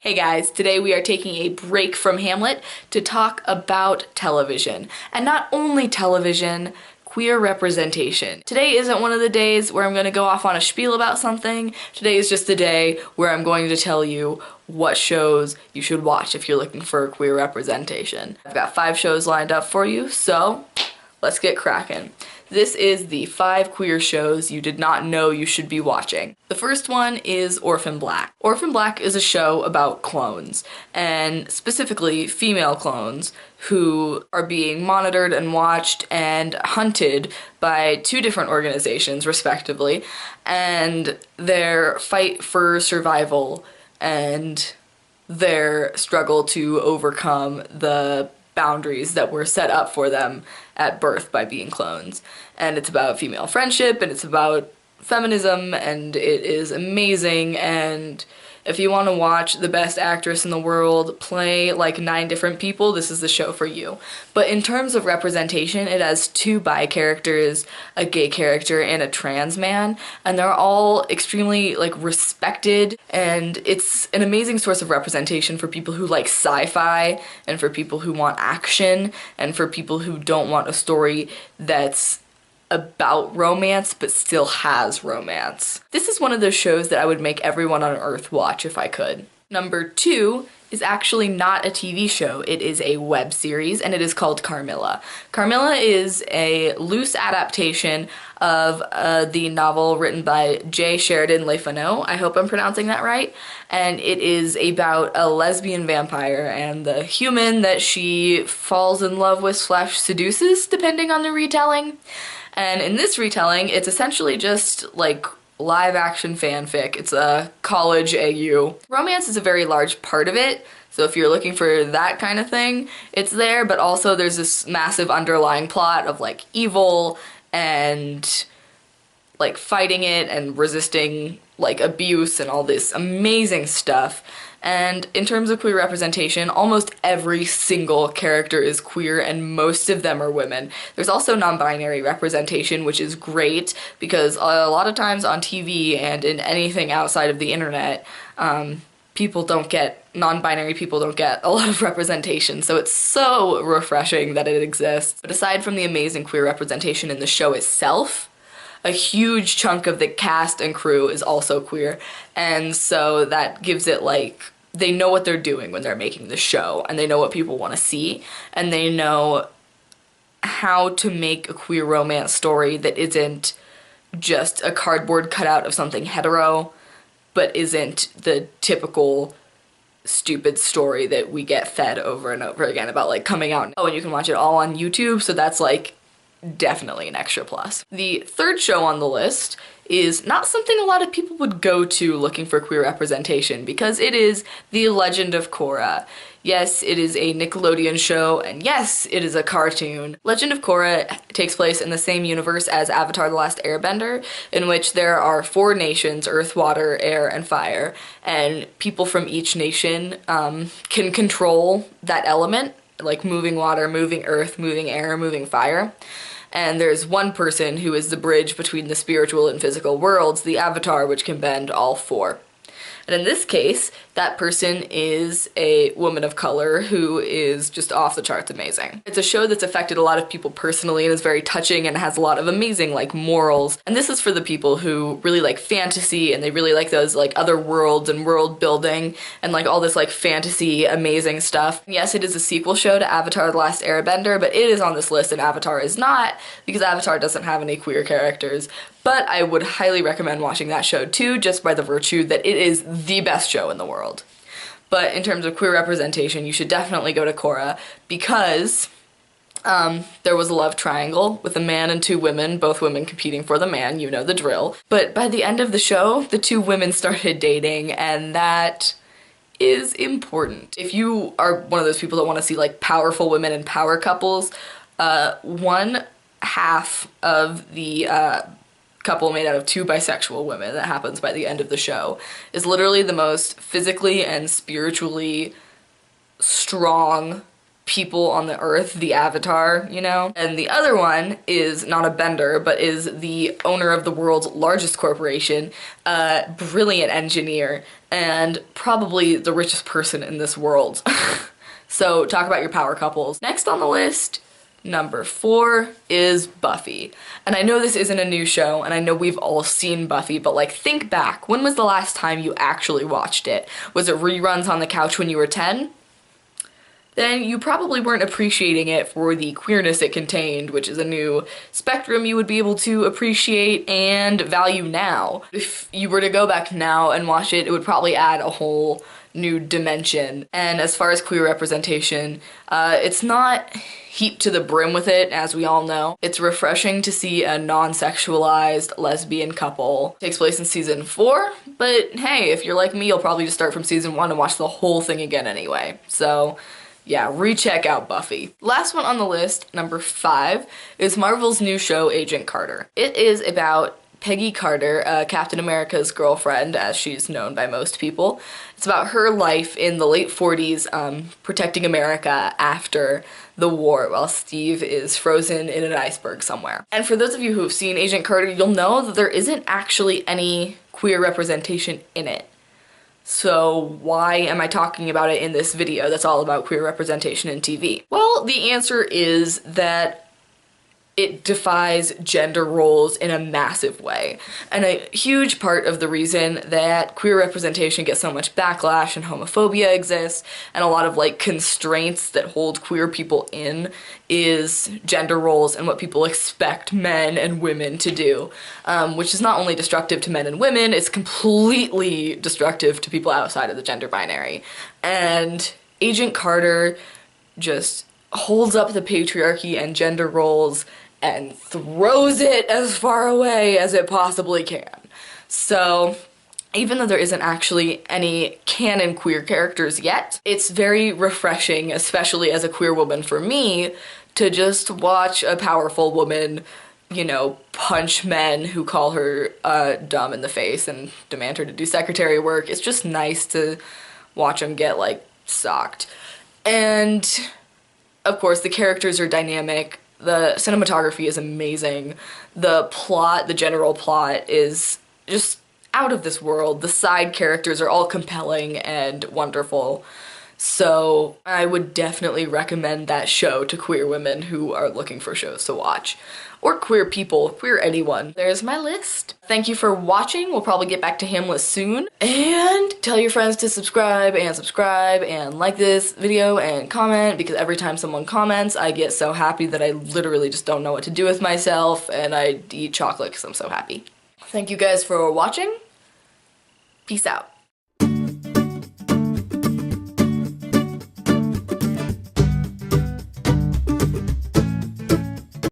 Hey guys, today we are taking a break from Hamlet to talk about television. And not only television, queer representation. Today isn't one of the days where I'm going to go off on a spiel about something. Today is just the day where I'm going to tell you what shows you should watch if you're looking for queer representation. I've got 5 shows lined up for you, so let's get cracking. This is the 5 queer shows you did not know you should be watching. The first one is Orphan Black. Orphan Black is a show about clones, and specifically female clones, who are being monitored and watched and hunted by 2 different organizations, respectively, and their fight for survival and their struggle to overcome the boundaries that were set up for them at birth by being clones. And it's about female friendship, and it's about feminism, and it is amazing. And if you want to watch the best actress in the world play like 9 different people, this is the show for you. But in terms of representation, it has 2 bi characters, a gay character, and a trans man, and they're all extremely like respected, and it's an amazing source of representation for people who like sci-fi, and for people who want action, and for people who don't want a story that's about romance but still has romance. This is one of those shows that I would make everyone on Earth watch if I could. Number 2 is actually not a TV show. It is a web series, and it is called Carmilla. Carmilla is a loose adaptation of the novel written by J. Sheridan Le Fanu. I hope I'm pronouncing that right. And it is about a lesbian vampire and the human that she falls in love with / seduces, depending on the retelling. And in this retelling, it's essentially just like live action fanfic. It's a college AU. Romance is a very large part of it, so if you're looking for that kind of thing, it's there, but also there's this massive underlying plot of like evil and like fighting it and resisting like abuse and all this amazing stuff. And in terms of queer representation, almost every single character is queer, and most of them are women. There's also non-binary representation, which is great, because a lot of times on TV and in anything outside of the internet, non-binary people don't get a lot of representation, so it's so refreshing that it exists. But aside from the amazing queer representation in the show itself, a huge chunk of the cast and crew is also queer, and so that gives it like, they know what they're doing when they're making the show, and they know what people want to see, and they know how to make a queer romance story that isn't just a cardboard cutout of something hetero, but isn't the typical stupid story that we get fed over and over again about like coming out. Oh, and you can watch it all on YouTube, so that's like definitely an extra plus. The third show on the list is not something a lot of people would go to looking for queer representation, because it is The Legend of Korra. Yes, it is a Nickelodeon show, and yes, it is a cartoon. Legend of Korra takes place in the same universe as Avatar: The Last Airbender, in which there are 4 nations, Earth, Water, Air, and Fire, and people from each nation can control that element, like moving water, moving earth, moving air, moving fire. And there's one person who is the bridge between the spiritual and physical worlds, the Avatar, which can bend all 4. And in this case, that person is a woman of color who is just off the charts amazing. It's a show that's affected a lot of people personally and is very touching and has a lot of amazing like morals. And this is for the people who really like fantasy, and they really like those like other worlds and world building and like all this like fantasy amazing stuff. And yes, it is a sequel show to Avatar: The Last Airbender, but it is on this list and Avatar is not, because Avatar doesn't have any queer characters. But I would highly recommend watching that show too, just by the virtue that it is the best show in the world. But in terms of queer representation, you should definitely go to Korra, because there was a love triangle with a man and 2 women, both women competing for the man, you know the drill. But by the end of the show, the 2 women started dating, and that is important. If you are one of those people that want to see like powerful women and power couples, one half of the couple made out of 2 bisexual women that happens by the end of the show is literally the most physically and spiritually strong people on the earth, the Avatar, you know? And the other one is not a bender, but is the owner of the world's largest corporation, a brilliant engineer, and probably the richest person in this world. So talk about your power couples. Next on the list, number 4 is Buffy. And I know this isn't a new show, and I know we've all seen Buffy, but like, think back. When was the last time you actually watched it? Was it reruns on the couch when you were 10? Then you probably weren't appreciating it for the queerness it contained, which is a new spectrum you would be able to appreciate and value now. If you were to go back now and watch it, it would probably add a whole new dimension. And as far as queer representation, it's not heaped to the brim with it, as we all know. It's refreshing to see a non-sexualized lesbian couple. It takes place in season 4, but hey, if you're like me, you'll probably just start from season 1 and watch the whole thing again anyway. So yeah, recheck out Buffy. Last one on the list, number 5, is Marvel's new show, Agent Carter. It is about Peggy Carter, Captain America's girlfriend, as she's known by most people. It's about her life in the late 40s, protecting America after the war while Steve is frozen in an iceberg somewhere. And for those of you who have seen Agent Carter, you'll know that there isn't actually any queer representation in it. So why am I talking about it in this video that's all about queer representation in TV? Well, the answer is that it defies gender roles in a massive way. And a huge part of the reason that queer representation gets so much backlash and homophobia exists, and a lot of like constraints that hold queer people in, is gender roles and what people expect men and women to do, which is not only destructive to men and women, it's completely destructive to people outside of the gender binary. And Agent Carter just holds up the patriarchy and gender roles and throws it as far away as it possibly can. So even though there isn't actually any canon queer characters yet, it's very refreshing, especially as a queer woman for me, to just watch a powerful woman, you know, punch men who call her dumb in the face and demand her to do secretary work. It's just nice to watch them get like socked. And of course the characters are dynamic. The cinematography is amazing. The plot, the general plot, is just out of this world. The side characters are all compelling and wonderful. So I would definitely recommend that show to queer women who are looking for shows to watch. Or queer people, queer anyone. There's my list. Thank you for watching. We'll probably get back to Hamlet soon. And tell your friends to subscribe and like this video and comment, because every time someone comments, I get so happy that I literally just don't know what to do with myself, and I eat chocolate because I'm so happy. Thank you guys for watching. Peace out.